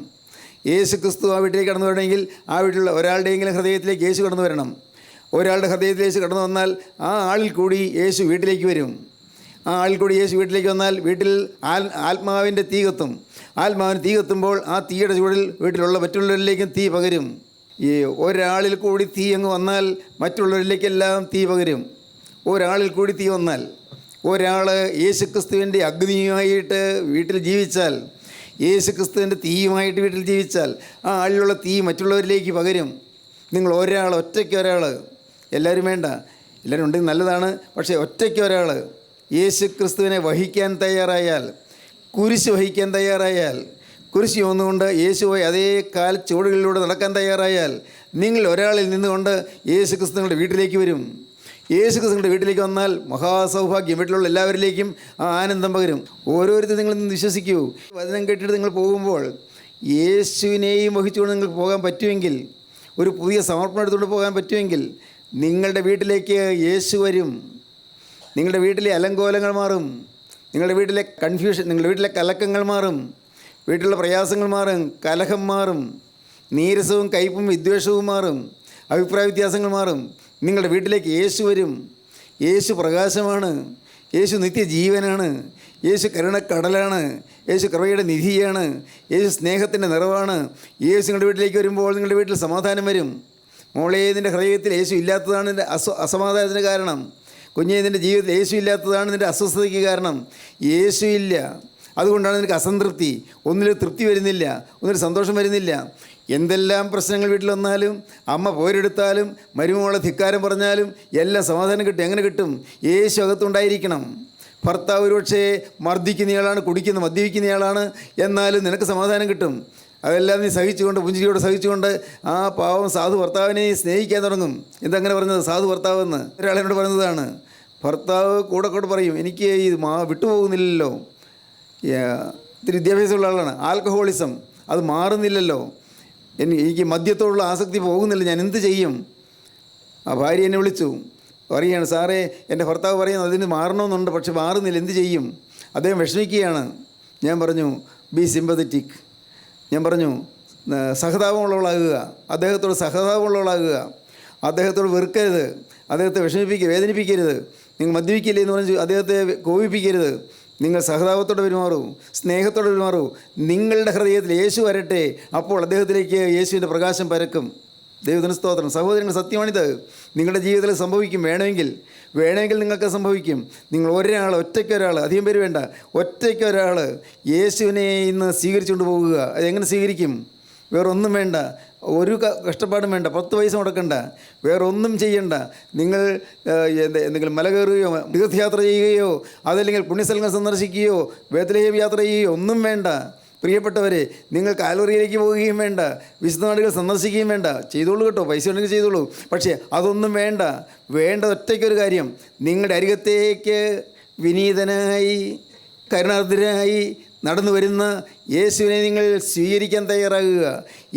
S2: യേശു ക്രിസ്തു ആ വീട്ടിലേക്ക് കടന്നു വരണമെങ്കിൽ ആ വീട്ടിലുള്ള ഒരാളുടെയെങ്കിലും ഹൃദയത്തിലേക്ക് യേശു കടന്നു വരണം. ഒരാളുടെ ഹൃദയത്തിൽ യേശു കടന്നു വന്നാൽ ആ ആളിൽ കൂടി യേശു വീട്ടിലേക്ക് വരും. ആ ആളിൽ കൂടി യേശു വീട്ടിലേക്ക് വന്നാൽ വീട്ടിൽ ആത്മാവിൻ്റെ തീ കത്തും. ആത്മാവിന് തീ കത്തുമ്പോൾ ആ തീയുടെ ചൂടിൽ വീട്ടിലുള്ള മറ്റുള്ളവരിലേക്കും തീ പകരും. ഈ ഒരാളിൽ കൂടി തീ അങ്ങ് വന്നാൽ മറ്റുള്ളവരിലേക്കെല്ലാം തീ പകരും. ഒരാളിൽ കൂടി തീ വന്നാൽ, ഒരാൾ യേശുക്രിസ്തുവിൻ്റെ അഗ്നിയുമായിട്ട് വീട്ടിൽ ജീവിച്ചാൽ, യേശുക്രിസ്തുവിൻ്റെ തീയുമായിട്ട് വീട്ടിൽ ജീവിച്ചാൽ ആ ആളിലുള്ള തീ മറ്റുള്ളവരിലേക്ക് പകരും. നിങ്ങൾ ഒറ്റയ്ക്ക് ഒരാൾ, എല്ലാവരും വേണ്ട, എല്ലാവരും ഉണ്ടെങ്കിൽ നല്ലതാണ്, പക്ഷേ ഒറ്റയ്ക്ക് ഒരാൾ യേശുക്രിസ്തുവിനെ വഹിക്കാൻ തയ്യാറായാൽ, കുരിശ് വഹിക്കാൻ തയ്യാറായാൽ,
S3: കുരിശ് ചുമന്നുകൊണ്ട് യേശുവായി അതേ കാൽ ചുവടുകളിലൂടെ നടക്കാൻ തയ്യാറായാൽ നിങ്ങൾ ഒരാളിൽ നിന്നുകൊണ്ട് യേശു ക്രിസ്തു നിങ്ങളുടെ വീട്ടിലേക്ക് വരും. യേശു ക്രിസ്തു നിങ്ങളുടെ വീട്ടിലേക്ക് വന്നാൽ മഹാസൗഭാഗ്യം വീട്ടിലുള്ള എല്ലാവരിലേക്കും ആ ആനന്ദം പകരും. ഓരോരുത്തരും നിങ്ങൾ ഇന്ന് വിശ്വസിക്കൂ. വചനം കേട്ടിട്ട് നിങ്ങൾ പോകുമ്പോൾ യേശുവിനെയും വഹിച്ചുകൊണ്ട് നിങ്ങൾക്ക് പോകാൻ പറ്റുമെങ്കിൽ, ഒരു പുതിയ സമർപ്പണം എടുത്തുകൊണ്ട് പോകാൻ പറ്റുമെങ്കിൽ, നിങ്ങളുടെ വീട്ടിലേക്ക് യേശു വരും. നിങ്ങളുടെ വീട്ടിലെ അലങ്കോലങ്ങൾ മാറും, നിങ്ങളുടെ വീട്ടിലെ കൺഫ്യൂഷൻ, നിങ്ങളുടെ വീട്ടിലെ കലക്കങ്ങൾ മാറും, വീട്ടിലുള്ള പ്രയാസങ്ങൾ മാറും, കലഹം മാറും, നീരസവും കയ്പും വിദ്വേഷവും മാറും, അഭിപ്രായ വ്യത്യാസങ്ങൾ മാറും. നിങ്ങളുടെ വീട്ടിലേക്ക് യേശു വരും. യേശു പ്രകാശമാണ്, യേശു നിത്യജീവനാണ്, യേശു കരുണക്കടലാണ്, യേശു കൃപയുടെ നിധിയാണ്, യേശു സ്നേഹത്തിൻ്റെ നിറവാണ്. യേശു നിങ്ങളുടെ വീട്ടിലേക്ക് വരുമ്പോൾ നിങ്ങളുടെ വീട്ടിൽ സമാധാനം വരും. മോളെ, നിൻ്റെ ഹൃദയത്തിൽ യേശു ഇല്ലാത്തതാണ് നിൻ്റെ അസമാധാനത്തിന് കാരണം. കുഞ്ഞെ, നിൻ്റെ ജീവിതത്തിൽ യേശു ഇല്ലാത്തതാണ് നിൻ്റെ അസ്വസ്ഥതയ്ക്ക് കാരണം. യേശു ഇല്ല, അതുകൊണ്ടാണ് നിനക്ക് അസംതൃപ്തി. ഒന്നിലും തൃപ്തി വരുന്നില്ല, ഒന്നിലും സന്തോഷം വരുന്നില്ല. എന്തെല്ലാം പ്രശ്നങ്ങൾ വീട്ടിൽ വന്നാലും, അമ്മ പോരെടുത്താലും, മരുമോളെ ധിക്കാരം പറഞ്ഞാലും എല്ലാം സമാധാനം കിട്ടും. എങ്ങനെ കിട്ടും? യേശു അകത്തുണ്ടായിരിക്കണം. ഭർത്താവ് ഒരുപക്ഷേ മർദ്ദിക്കുന്നയാളാണ്, മദ്യപിക്കുന്നയാളാണ്, എന്നാലും നിനക്ക് സമാധാനം കിട്ടും. അതെല്ലാം നീ സഹിച്ചുകൊണ്ട്, പുഞ്ചിരിയോടെ സഹിച്ചുകൊണ്ട് ആ പാവം സാധു ഭർത്താവിനെ സ്നേഹിക്കാൻ തുടങ്ങും. എന്തങ്ങനെ പറഞ്ഞത്? സാധു ഭർത്താവെന്ന് ഒരാളെന്നോട് പറഞ്ഞതാണ്. ഭർത്താവ് കൂടെ പറയും, എനിക്ക് ഇത് വിട്ടുപോകുന്നില്ലല്ലോ. ഇത്തിരി വിദ്യാഭ്യാസമുള്ള ആളാണ്. ആൽക്കഹോളിസം അത് മാറുന്നില്ലല്ലോ, എനിക്ക് മദ്യത്തോടുള്ള ആസക്തി പോകുന്നില്ല, ഞാൻ എന്ത് ചെയ്യും? ആ ഭാര്യ എന്നെ വിളിച്ചു പറയുകയാണ്, സാറേ, എൻ്റെ ഭർത്താവ് പറയുന്നത് അതിന് മാറണമെന്നുണ്ട്, പക്ഷെ മാറുന്നില്ല, എന്ത് ചെയ്യും? അദ്ദേഹം വിഷമിക്കുകയാണ്. ഞാൻ പറഞ്ഞു, ബി സിമ്പതറ്റിക്. ഞാൻ പറഞ്ഞു, സഹതാപമുള്ളവളാകുക, അദ്ദേഹത്തോട് സഹതാപമുള്ളവളാകുക, അദ്ദേഹത്തോട് വെറുക്കരുത്, അദ്ദേഹത്തെ വേദനിപ്പിക്കരുത്. നിങ്ങൾ മദ്യപിക്കില്ലേ എന്ന് പറഞ്ഞു അദ്ദേഹത്തെ കോപിപ്പിക്കരുത്. നിങ്ങൾ സഹതാപത്തോടെ പെരുമാറൂ, സ്നേഹത്തോടെ പെരുമാറൂ. നിങ്ങളുടെ ഹൃദയത്തിൽ യേശു വരട്ടെ, അപ്പോൾ അദ്ദേഹത്തിലേക്ക് യേശുവിൻ്റെ പ്രകാശം പരക്കും. ദൈവത്തിന് സ്തോത്രം. സഹോദരങ്ങൾ, സത്യമാണിത്. നിങ്ങളുടെ ജീവിതത്തിൽ സംഭവിക്കും. വേണമെങ്കിൽ നിങ്ങൾക്ക് സംഭവിക്കും. നിങ്ങൾ ഒറ്റയ്ക്കൊരാൾ, അധികം പേര് വേണ്ട, ഒറ്റയ്ക്കൊരാൾ യേശുവിനെ ഇന്ന് സ്വീകരിച്ചുകൊണ്ട് പോകുക. അതെങ്ങനെ സ്വീകരിക്കും? വേറൊന്നും വേണ്ട, ഒരു കഷ്ടപ്പാടും വേണ്ട, 10 പൈസ മുടക്കണ്ട, വേറൊന്നും ചെയ്യണ്ട. നിങ്ങൾ എന്തെങ്കിലും മല കയറുകയോ തീർത്ഥയാത്ര ചെയ്യുകയോ അതല്ലെങ്കിൽ പുണ്യസ്ഥലങ്ങൾ സന്ദർശിക്കുകയോ ബേത്ലഹേം യാത്ര ചെയ്യുകയോ ഒന്നും വേണ്ട. പ്രിയപ്പെട്ടവരെ, നിങ്ങൾ കാൽവറിയിലേക്ക് പോവുകയും വേണ്ട, വിശുദ്ധ നാടുകൾ സന്ദർശിക്കുകയും വേണ്ട. ചെയ്തോളൂ കേട്ടോ, പൈസ ഉണ്ടെങ്കിൽ ചെയ്തോളൂ. പക്ഷേ അതൊന്നും വേണ്ട. വേണ്ട ഒറ്റയ്ക്കൊരു കാര്യം, നിങ്ങളുടെ അരികത്തേക്ക് വിനീതനായി കരുണാർദ്രനായി നടന്നു വരുന്ന യേശുവിനെ നിങ്ങൾ സ്വീകരിക്കാൻ തയ്യാറാകുക.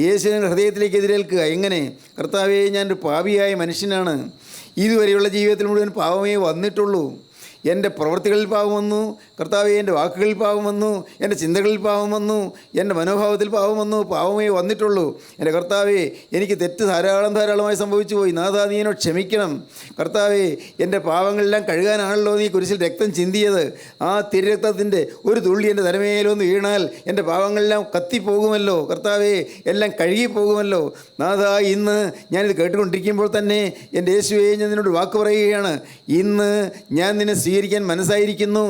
S3: യേശുവിനെ ഹൃദയത്തിലേക്ക് എതിരേൽക്കുക. എങ്ങനെ? കർത്താവേ, ഞാനൊരു പാപിയായ മനുഷ്യനാണ്, ഇതുവരെയുള്ള ജീവിതത്തിൽ മുഴുവൻ പാപമേ വന്നിട്ടുള്ളൂ. എൻ്റെ പ്രവൃത്തികളിൽ പാപം വന്നു കർത്താവേ, എൻ്റെ വാക്കുകളിൽ പാപം വന്നു, എൻ്റെ ചിന്തകളിൽ പാപം വന്നു, എൻ്റെ മനോഭാവത്തിൽ പാപം വന്നു, പാപമേ വന്നിട്ടുള്ളൂ. എൻ്റെ കർത്താവേ, എനിക്ക് തെറ്റ് ധാരാളമായി സംഭവിച്ചു പോയി. നാഥാ, നീ എന്നോട് ക്ഷമിക്കണം. കർത്താവേ, എൻ്റെ പാപങ്ങളെല്ലാം കഴുകാനാണല്ലോ നീ കുരിശിൽ രക്തം ചിന്തിയത്. ആ തിരുരക്തത്തിൻ്റെ ഒരു തുള്ളി എൻ്റെ തലമേലൊന്ന് വീണാൽ എൻ്റെ പാപങ്ങളെല്ലാം കത്തിപ്പോകുമല്ലോ. കർത്താവേ, എല്ലാം കഴുകിപ്പോകുമല്ലോ. നാഥാ, ഇന്ന് ഞാനിത് കേട്ടുകൊണ്ടിരിക്കുമ്പോൾ തന്നെ എൻ്റെ യേശുവേ, ഞാൻ നിന്നോട് വാക്ക് പറയുകയാണ്. ഇന്ന് ഞാൻ നിന്നെ സ്വീകരിക്കാൻ മനസ്സായിരിക്കുന്നു.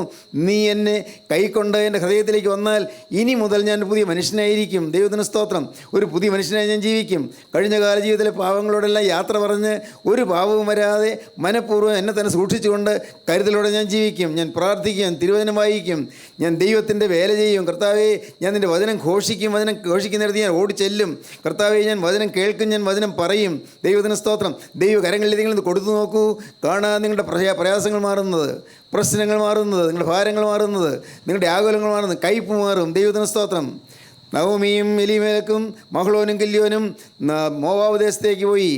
S3: നീ എന്നെ കൈക്കൊണ്ട് എൻ്റെ ഹൃദയത്തിലേക്ക് വന്നാൽ ഇനി മുതൽ ഞാൻ പുതിയ മനുഷ്യനായിരിക്കും. ദൈവത്തിന് സ്തോത്രം. ഒരു പുതിയ മനുഷ്യനായി ഞാൻ ജീവിക്കും. കഴിഞ്ഞ കാല ജീവിതത്തിലെ പാവങ്ങളോടെല്ലാം യാത്ര പറഞ്ഞ് ഒരു പാവവും വരാതെ മനഃപൂർവ്വം എന്നെ തന്നെ സൂക്ഷിച്ചുകൊണ്ട് കരുതലോടെ ഞാൻ ജീവിക്കും. ഞാൻ പ്രാർത്ഥിക്കും, തിരുവചനം വായിക്കും, ഞാൻ ദൈവത്തിൻ്റെ വേല ചെയ്യും. കർത്താവേ, ഞാൻ നിൻ്റെ വചനം ഘോഷിക്കും. വചനം ഘോഷിക്കുന്നിടത്ത് ഞാൻ ഓടിച്ചെല്ലും. കർത്താവേ, ഞാൻ വചനം കേൾക്കും, ഞാൻ വചനം പറയും. ദൈവത്തിന് സ്തോത്രം. ദൈവ കരങ്ങളിൽ നിങ്ങൾ കൊടുത്തു നോക്കൂ, കാണാൻ നിങ്ങളുടെ പ്രയാസങ്ങൾ മാറുന്നത്, പ്രശ്നങ്ങൾ മാറുന്നത്, നിങ്ങളുടെ ഭാരങ്ങൾ മാറുന്നത്, നിങ്ങളുടെ ആകുലങ്ങൾ മാറുന്നത്, കയ്പ് മാറും. ദൈവത്തിന് സ്തോത്രം. നവമിയും എലിമേലക്കും മഹ്ളോനും കില്യോനും മോവാബ് ദേശത്തേക്ക് പോയി.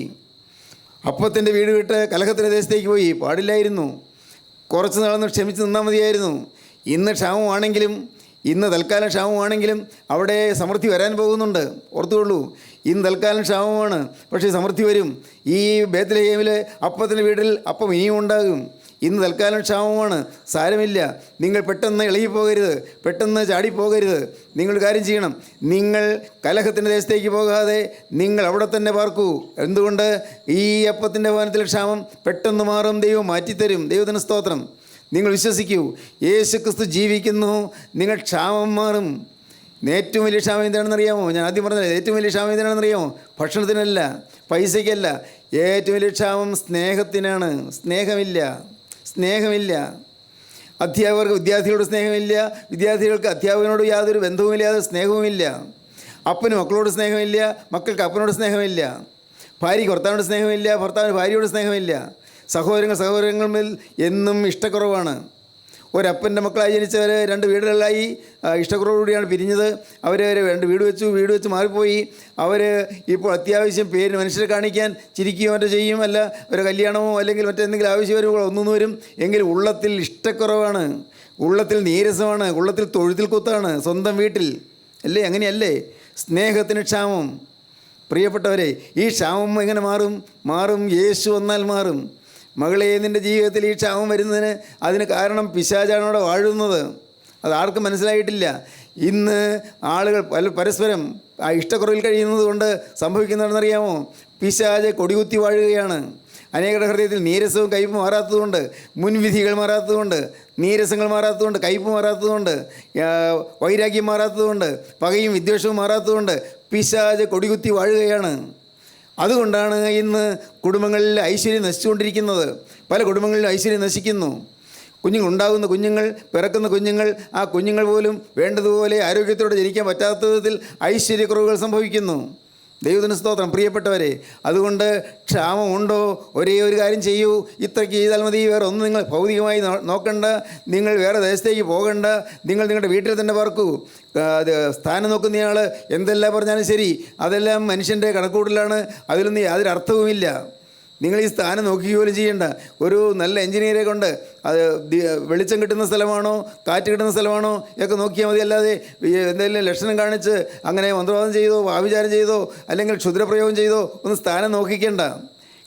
S3: അപ്പത്തിൻ്റെ വീട് വിട്ട് കലഹത്തിൻ്റെ ദേശത്തേക്ക് പോയി. പാടില്ലായിരുന്നു. കുറച്ച് നാളൊന്ന് ക്ഷമിച്ച് നിന്നാൽ മതിയായിരുന്നു. ഇന്ന് ക്ഷാമമാണെങ്കിലും, ഇന്ന് തൽക്കാലം ക്ഷാമമാണെങ്കിലും അവിടെ സമൃദ്ധി വരാൻ പോകുന്നുണ്ട്. ഓർത്തുകൊള്ളൂ, ഇന്ന് തൽക്കാലം ക്ഷാമമാണ്, പക്ഷേ സമൃദ്ധി വരും. ഈ ബേത്ലഹേമിൽ അപ്പത്തിൻ്റെ വീട്ടിൽ അപ്പം ഇനിയും ഉണ്ടാകും. ഇന്ന് തൽക്കാലം ക്ഷാമമാണ്, സാരമില്ല. നിങ്ങൾ പെട്ടെന്ന് ഇളകിപ്പോകരുത്, പെട്ടെന്ന് ചാടിപ്പോകരുത്. നിങ്ങൾ കാര്യം ചെയ്യണം, നിങ്ങൾ കലഹത്തിൻ്റെ ദേശത്തേക്ക് പോകാതെ നിങ്ങൾ അവിടെ തന്നെ പാർക്കൂ. എന്തുകൊണ്ട്? ഈ അപ്പത്തിൻ്റെ ഭവനത്തിലെ ക്ഷാമം പെട്ടെന്ന് മാറും, ദൈവം മാറ്റിത്തരും. ദൈവത്തിന് സ്തോത്രം. നിങ്ങൾ വിശ്വസിക്കൂ, യേശു ക്രിസ്തു ജീവിക്കുന്നു, നിങ്ങൾ ക്ഷാമം മാറും. ഏറ്റവും വലിയ ക്ഷാമം എന്താണെന്നറിയാമോ? ഞാൻ ആദ്യം പറഞ്ഞത് ഏറ്റവും വലിയ ക്ഷാമം എന്താണെന്നറിയാമോ? ഭക്ഷണത്തിനല്ല, പൈസയ്ക്കല്ല. ഏറ്റവും വലിയ ക്ഷാമം സ്നേഹത്തിനാണ്. സ്നേഹമില്ല. അധ്യാപകർക്ക് വിദ്യാർത്ഥികളോട് സ്നേഹമില്ല, വിദ്യാർത്ഥികൾക്ക് അധ്യാപകനോട് യാതൊരു ബന്ധവുമില്ല, യാതൊരു സ്നേഹവുമില്ല. അപ്പന് മക്കളോട് സ്നേഹമില്ല, മക്കൾക്ക് അപ്പനോട് സ്നേഹമില്ല. ഭാര്യയ്ക്ക് ഭർത്താവിനോട് സ്നേഹമില്ല, ഭർത്താവിന് ഭാര്യയോട് സ്നേഹമില്ല. സഹോദരങ്ങൾ എന്നും ഇഷ്ടക്കുറവാണ്. ഒരപ്പൻ്റെ മക്കളായി ജനിച്ചവർ 2 വീടുകളിലായി ഇഷ്ടക്കുറവോടുകൂടിയാണ് പിരിഞ്ഞത്. അവർ 2 വീട് വെച്ച് മാറിപ്പോയി. അവർ ഇപ്പോൾ അത്യാവശ്യം പേരിന് മനുഷ്യരെ കാണിക്കാൻ ചിരിക്കുകയോ മറ്റോ ചെയ്യും, അല്ല ഒരു കല്യാണമോ അല്ലെങ്കിൽ മറ്റെന്തെങ്കിലും ആവശ്യം വരുമ്പോൾ ഒന്നു വരും. എങ്കിലും ഉള്ളത്തിൽ ഇഷ്ടക്കുറവാണ്, ഉള്ളത്തിൽ നീരസമാണ്, ഉള്ളത്തിൽ തൊഴുത്തിൽ കുത്താണ്. സ്വന്തം വീട്ടിൽ അല്ലേ, അങ്ങനെയല്ലേ? സ്നേഹത്തിന് ക്ഷാമം. പ്രിയപ്പെട്ടവരെ, ഈ ക്ഷാമം എങ്ങനെ മാറും? യേശു വന്നാൽ മാറും. മകളെ, നിൻ്റെ ജീവിതത്തിൽ ഈ ക്ഷാമം വരുന്നതിന് അതിന് കാരണം പിശാചാണ് അവിടെ വാഴുന്നത്. അതാർക്കും മനസ്സിലായിട്ടില്ല. ഇന്ന് ആളുകൾ പരസ്പരം ആ ഇഷ്ടക്കുറവിൽ കഴിയുന്നത് കൊണ്ട് സംഭവിക്കുന്നതെന്നറിയാമോ? പിശാച് കൊടികുത്തി വാഴുകയാണ്. അനേകരുടെ ഹൃദയത്തിൽ നീരസവും കയ്പ് മാറാത്തതുകൊണ്ട്, മുൻവിധികൾ മാറാത്തതുകൊണ്ട്, നീരസങ്ങൾ മാറാത്തതുകൊണ്ട്, കയ്പ് മാറാത്തതുകൊണ്ട്, വൈരാഗ്യം മാറാത്തതുകൊണ്ട്, പകയും വിദ്വേഷവും മാറാത്തതുകൊണ്ട് പിശാച് കൊടികുത്തി വാഴുകയാണ്. അതുകൊണ്ടാണ് ഇന്ന് കുടുംബങ്ങളിൽ ഐശ്വര്യം നശിച്ചുകൊണ്ടിരിക്കുന്നത്. പല കുടുംബങ്ങളിലും ഐശ്വര്യം നശിക്കുന്നു. കുഞ്ഞുങ്ങളുണ്ടാകുന്ന കുഞ്ഞുങ്ങൾ, പിറക്കുന്ന കുഞ്ഞുങ്ങൾ, ആ കുഞ്ഞുങ്ങൾ പോലും വേണ്ടതുപോലെ ആരോഗ്യത്തോടെ ജനിക്കാൻ പറ്റാത്ത വിധത്തിൽ ഐശ്വര്യക്കുറവുകൾ സംഭവിക്കുന്നു. ദൈവത്തിന് സ്തോത്രം. പ്രിയപ്പെട്ടവരെ, അതുകൊണ്ട് ക്ഷാമമുണ്ടോ? ഒരേ ഒരു കാര്യം ചെയ്യൂ. ഇത്രയ്ക്ക് ചെയ്താൽ മതി. വേറെ ഒന്നും നിങ്ങൾ ഭൗതികമായി നോക്കണ്ട. നിങ്ങൾ വേറെ ദേശത്തേക്ക് പോകണ്ട. നിങ്ങൾ നിങ്ങളുടെ വീട്ടിൽ തന്നെ പാർക്കൂ. അത് സ്ഥാനം നോക്കുന്നയാൾ എന്തെല്ലാം പറഞ്ഞാലും ശരി, അതെല്ലാം മനുഷ്യൻ്റെ കണക്കൂട്ടലാണ്. അതിലൊന്നും യാതൊരു അർത്ഥവുമില്ല. നിങ്ങൾ ഈ സ്ഥാനം നോക്കുക പോലും ചെയ്യേണ്ട. ഒരു നല്ല എഞ്ചിനീയറെ കൊണ്ട് അത് വെളിച്ചം കിട്ടുന്ന സ്ഥലമാണോ, കാറ്റ് കിട്ടുന്ന സ്ഥലമാണോ ഒക്കെ നോക്കിയാൽ മതി. അല്ലാതെ എന്തെങ്കിലും ലക്ഷണം കാണിച്ച് അങ്ങനെ മന്ത്രവാദം ചെയ്തോ, ആഭിചാരം ചെയ്തോ, അല്ലെങ്കിൽ ക്ഷുദ്രപ്രയോഗം ചെയ്തോ ഒന്നും സ്ഥാനം നോക്കിക്കേണ്ട.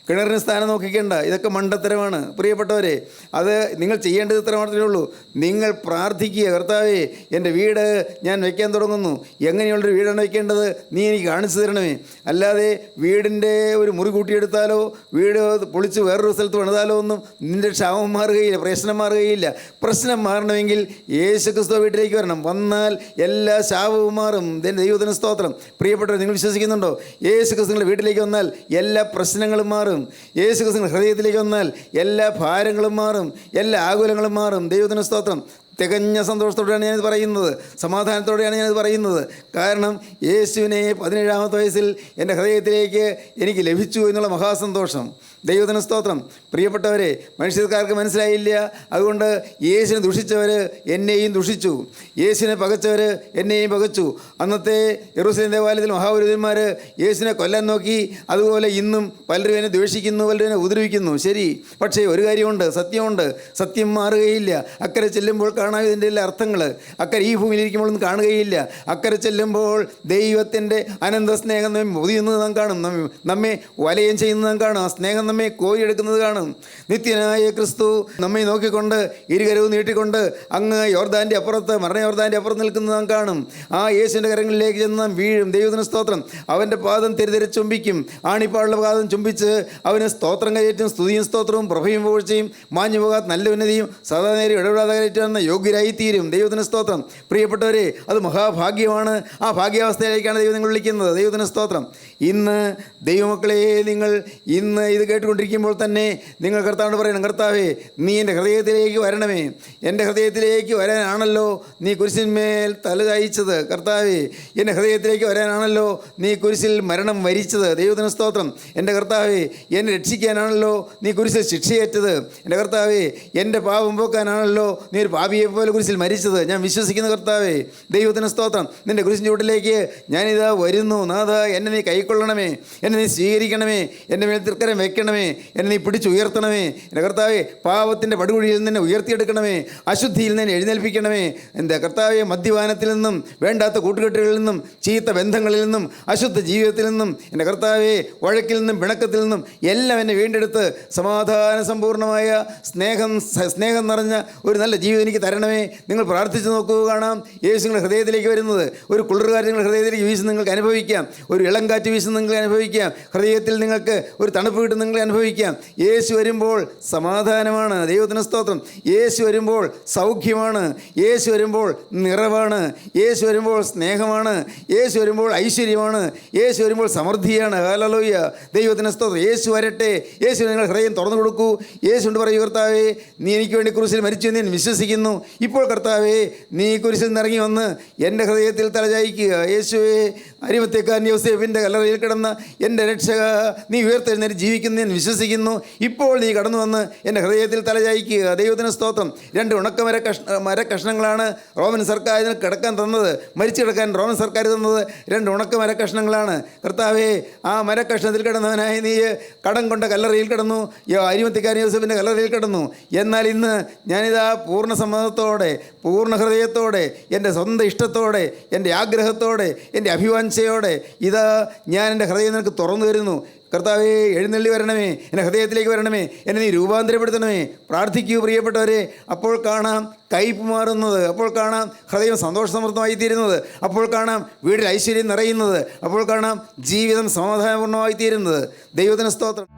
S3: കിണറിന് സ്ഥാനം നോക്കിക്കേണ്ട. ഇതൊക്കെ മണ്ടത്തരമാണ് പ്രിയപ്പെട്ടവരെ. അത് നിങ്ങൾ ചെയ്യേണ്ടത് ഇത്ര മാത്രമേ ഉള്ളൂ. നിങ്ങൾ പ്രാർത്ഥിക്കുക, കർത്താവേ, എൻ്റെ വീട് ഞാൻ വയ്ക്കാൻ തുടങ്ങുന്നു. എങ്ങനെയുള്ളൊരു വീടാണ് വയ്ക്കേണ്ടത്? നീ എനിക്ക് കാണിച്ചു തരണമേ. അല്ലാതെ വീടിൻ്റെ ഒരു മുറി കൂട്ടിയെടുത്താലോ, വീട് പൊളിച്ച് വേറൊരു സ്ഥലത്ത് പണിതാലോ ഒന്നും നിൻ്റെ ക്ഷാമം മാറുകയില്ല, പ്രശ്നം മാറുകയില്ല. പ്രശ്നം മാറണമെങ്കിൽ യേശുക്രിസ്തു വീട്ടിലേക്ക് വരണം. വന്നാൽ എല്ലാ ശാപവും മാറും. ദൈവത്തിന് സ്തോത്രം. പ്രിയപ്പെട്ടവർ, നിങ്ങൾ വിശ്വസിക്കുന്നുണ്ടോ? യേശുക്രിസ്തു നിങ്ങളുടെ വീട്ടിലേക്ക് വന്നാൽ എല്ലാ പ്രശ്നങ്ങളും മാറും. യേശുക്രിസ്തു ഹൃദയത്തിലേക്ക് വന്നാൽ എല്ലാ ഭാരങ്ങളും മാറും, എല്ലാ ആകുലങ്ങളും മാറും. ദൈവത്തിന് സ്തോത്രം. തികഞ്ഞ സന്തോഷത്തോടെയാണ് ഞാനിത് പറയുന്നത്, സമാധാനത്തോടെയാണ് ഞാനിത് പറയുന്നത്. കാരണം യേശുവിനെ 17-ാമത്തെ വയസ്സിൽ എൻ്റെ ഹൃദയത്തിലേക്ക് എനിക്ക് ലഭിച്ചു എന്നുള്ള മഹാസന്തോഷം. ദൈവത്തിന് സ്തോത്രം. പ്രിയപ്പെട്ടവരെ, മനുഷ്യർക്കാർക്ക് മനസ്സിലായില്ല. അതുകൊണ്ട് യേശുവിനെ ദുഷിച്ചവർ എന്നെയും ദുഷിച്ചു, യേശുവിനെ പകച്ചവർ എന്നെയും പകച്ചു. അന്നത്തെ യെരൂശലേം ദേവാലയത്തിൽ മഹാപുരോഹിതന്മാർ യേശുവിനെ കൊല്ലാൻ നോക്കി. അതുപോലെ ഇന്നും പലരും എന്നെ ദ്വേഷിക്കുന്നു, പലരും എന്നെ ഉപദ്രവിക്കുന്നു. ശരി, പക്ഷേ ഒരു കാര്യമുണ്ട്, സത്യമുണ്ട്. സത്യം മാറുകയില്ല. അക്കരെ ചെല്ലുമ്പോൾ കാണാൻ ഇതിൻ്റെ എല്ലാ അർത്ഥങ്ങൾ അക്കരെ ഈ ഭൂമിയിലിരിക്കുമ്പോഴൊന്നും കാണുകയില്ല. അക്കരെ ചെല്ലുമ്പോൾ ദൈവത്തിൻ്റെ അനന്ത സ്നേഹം നമ്മെ പൊതിയുന്നത് നാം കാണും, നമ്മെ വലയം ചെയ്യുന്നത് നാം കാണും, ആ സ്നേഹം നമ്മെ കോരിയെടുക്കുന്നത് കാണും. നിത്യനായ ക്രിസ്തു നമ്മെ നോക്കിക്കൊണ്ട് ഇരുകരവും നീട്ടിക്കൊണ്ട് അങ്ങ് യോർദാൻ്റെ അപ്പുറത്ത്, യോർദാൻ്റെ അപ്പുറത്ത് നിൽക്കുന്നത് നാം കാണും. ആ യേശുവിൻ്റെ കരങ്ങളിലേക്ക് ചെന്ന് നാം വീഴും. ദൈവത്തിന് സ്തോത്രം. അവൻ്റെ പാദം തെരുതെരെ ചുംബിക്കും. ആണിപ്പാടുള്ള പാദം ചുംബിച്ച് അവന് സ്തോത്രം കയറ്റും. സ്തുതിയും സ്തോത്രവും പ്രഭയും പുകഴ്ചയും മാഞ്ഞു പോകാത്ത നല്ല ഉന്നതിയും സദാ നേരം ഇടപെടാതെ കയറ്റുന്ന യോഗ്യരായിത്തീരും. ദൈവത്തിന് സ്തോത്രം. പ്രിയപ്പെട്ടവരെ, അത് മഹാഭാഗ്യമാണ്. ആ ഭാഗ്യാവസ്ഥയിലേക്കാണ് ദൈവം നിങ്ങൾ വിളിക്കുന്നത്. ദൈവത്തിന് സ്തോത്രം. ഇന്ന് ദൈവമക്കളെ, നിങ്ങൾ ഇന്ന് ഇത് കേട്ടുകൊണ്ടിരിക്കുമ്പോൾ തന്നെ നിങ്ങൾ കർത്താവിനോട് പറയണം, കർത്താവേ, നീ എൻ്റെ ഹൃദയത്തിലേക്ക് വരണമേ. എൻ്റെ ഹൃദയത്തിലേക്ക് വരാനാണല്ലോ നീ കുരിശിന്മേൽ തല ചായിച്ചത്. കർത്താവേ, എൻ്റെ ഹൃദയത്തിലേക്ക് വരാനാണല്ലോ നീ കുരിശിൽ മരണം വരിച്ചത്. ദൈവത്തിന് സ്തോത്രം. എൻ്റെ കർത്താവേ, എന്നെ രക്ഷിക്കാനാണല്ലോ നീ കുരിശിൽ ശിക്ഷയേറ്റത്. എൻ്റെ കർത്താവേ, എൻ്റെ പാപം പോക്കാനാണല്ലോ നീ ഒരു പാപിയെ പോലെ കുരിശിൽ മരിച്ചത്. ഞാൻ വിശ്വസിക്കുന്ന കർത്താവേ, ദൈവത്തിന് സ്തോത്രം. നിൻ്റെ കുരിശിൻ്റെ ചുവട്ടിലേക്ക് ഞാനിതാ വരുന്നു. നാഥ, എന്നെ നീ കൈക്കൊള്ളണമേ, എന്നെ നീ സ്വീകരിക്കണമേ, എൻ്റെ മേൽ തൃക്കരം വെക്കണമേ, എന്നെ നീ പിടിച്ചുയർത്തണമേ. എൻ്റെ കർത്താവേ, പാപത്തിൻ്റെ പടുകുഴിയിൽ നിന്ന് ഉയർത്തിയെടുക്കണമേ, അശുദ്ധിയിൽ നിന്ന് എഴുന്നേൽപ്പിക്കണമേ. എൻ്റെ കർത്താവേ, മദ്യപാനത്തിൽ നിന്നും, വേണ്ടാത്ത കൂട്ടുകെട്ടുകളിൽ നിന്നും, ചീത്ത ബന്ധങ്ങളിൽ നിന്നും, അശുദ്ധ ജീവിതത്തിൽ നിന്നും, എൻ്റെ കർത്താവേ, വഴക്കിൽ നിന്നും, പിണക്കത്തിൽ നിന്നും എല്ലാം എന്നെ വീണ്ടെടുത്ത് സമാധാന സമ്പൂർണ്ണമായ സ്നേഹം നിറഞ്ഞ ഒരു നല്ല ജീവിതം എനിക്ക് തരണമേ. നിങ്ങൾ പ്രാർത്ഥിച്ച് നോക്കുക, കാണാം യേശു നിങ്ങളുടെ ഹൃദയത്തിലേക്ക് വരുന്നത്. ഒരു കുളിർകാറ്റ് നിങ്ങളുടെ ഹൃദയത്തിലേക്ക് വീശുന്ന നിങ്ങൾക്ക് അനുഭവിക്കാം. ഒരു ഇളം കാറ്റ് വീശുന്ന നിങ്ങൾക്ക് അനുഭവിക്കാം. ഹൃദയത്തിൽ നിങ്ങൾക്ക് ഒരു തണുപ്പ് കിട്ടുന്ന നിങ്ങൾ അനുഭവിക്കാം. യേശു വരുമ്പോൾ സമാധാനമാണ്. ദൈവത്തിന് സ്തോത്രം. യേശു വരുമ്പോൾ സൗഖ്യമാണ്. യേശു വരുമ്പോൾ നിറവാണ്. യേശു വരുമ്പോൾ സ്നേഹമാണ്. യേശു വരുമ്പോൾ ഐശ്വര്യമാണ്. യേശു വരുമ്പോൾ സമൃദ്ധിയാണ്. ഹല്ലേലൂയ. ദൈവത്തിന് സ്തോത്രം. യേശു വരട്ടെ. യേശു നിങ്ങൾ ഹൃദയം തുറന്നു കൊടുക്കൂ. യേശുണ്ട് പറയൂ, കർത്താവേ, നീ എനിക്ക് വേണ്ടി കുരിശിൽ മരിച്ചു എന്ന് ഞാൻ വിശ്വസിക്കുന്നു. ഇപ്പോൾ കർത്താവേ, നീ കുരിശിൽ നിന്നിറങ്ങി വന്ന് എൻ്റെ ഹൃദയത്തിൽ തലചായ്ക്കുക. യേശുവേ, അരിമത്തെക്കാരൻ യോസേഫിൻ്റെ കല്ലറയിൽ കിടന്ന എൻ്റെ രക്ഷക, നീ ഉയർത്തെഴുന്നേറ്റ് ജീവിക്കുന്നു ഞാൻ വിശ്വസിക്കുന്നു. ഇപ്പോൾ നീ കടന്നു വന്ന് എൻ്റെ ഹൃദയത്തിൽ തലചായ്ക്കുക. ദൈവത്തിന് സ്തോത്രം. 2 ഉണക്ക മരക്കഷ്ണങ്ങളാണ് റോമൻ സർക്കാർ ഇതിന് കിടക്കാൻ തന്നത്. മരിച്ചു കിടക്കാൻ റോമൻ സർക്കാർ തന്നത് 2 ഉണക്ക മരക്കഷ്ണങ്ങളാണ്. കർത്താവേ, ആ മരക്കഷ്ണത്തിൽ കിടന്നവനായി നീ കടം കൊണ്ട കല്ലറയിൽ കിടന്നു. അരിമത്തെക്കാരൻ യോസേഫിൻ്റെ കല്ലറയിൽ കിടന്നു. എന്നാൽ ഇന്ന് ഞാനിതാ പൂർണ്ണ സമ്മതത്തോടെ, പൂർണ്ണ ഹൃദയത്തോടെ, എൻ്റെ സ്വന്തം ഇഷ്ടത്തോടെ, എൻ്റെ ആഗ്രഹത്തോടെ, എൻ്റെ അഭിവാഞ്ചയോടെ ഇതാ ഞാൻ എൻ്റെ ഹൃദയം നിനക്ക് തുറന്നു തരുന്നു. കർത്താവേ, എഴുന്നള്ളി വരണമേ, എൻ്റെ ഹൃദയത്തിലേക്ക് വരണമേ, എന്നെ നീ രൂപാന്തരപ്പെടുത്തണമേ. പ്രാർത്ഥിക്കൂ പ്രിയപ്പെട്ടവരെ. അപ്പോൾ കാണാം കയ്പ് മാറുന്നത്. അപ്പോൾ കാണാം ഹൃദയം സന്തോഷസമൃദ്ധമായി തീരുന്നത്. അപ്പോൾ കാണാം വീടിൽ ഐശ്വര്യം നിറയുന്നത്. അപ്പോൾ കാണാം ജീവിതം സമാധാനപൂർണ്ണമായി തീരുന്നത്. ദൈവത്തിന് സ്തോത്രം.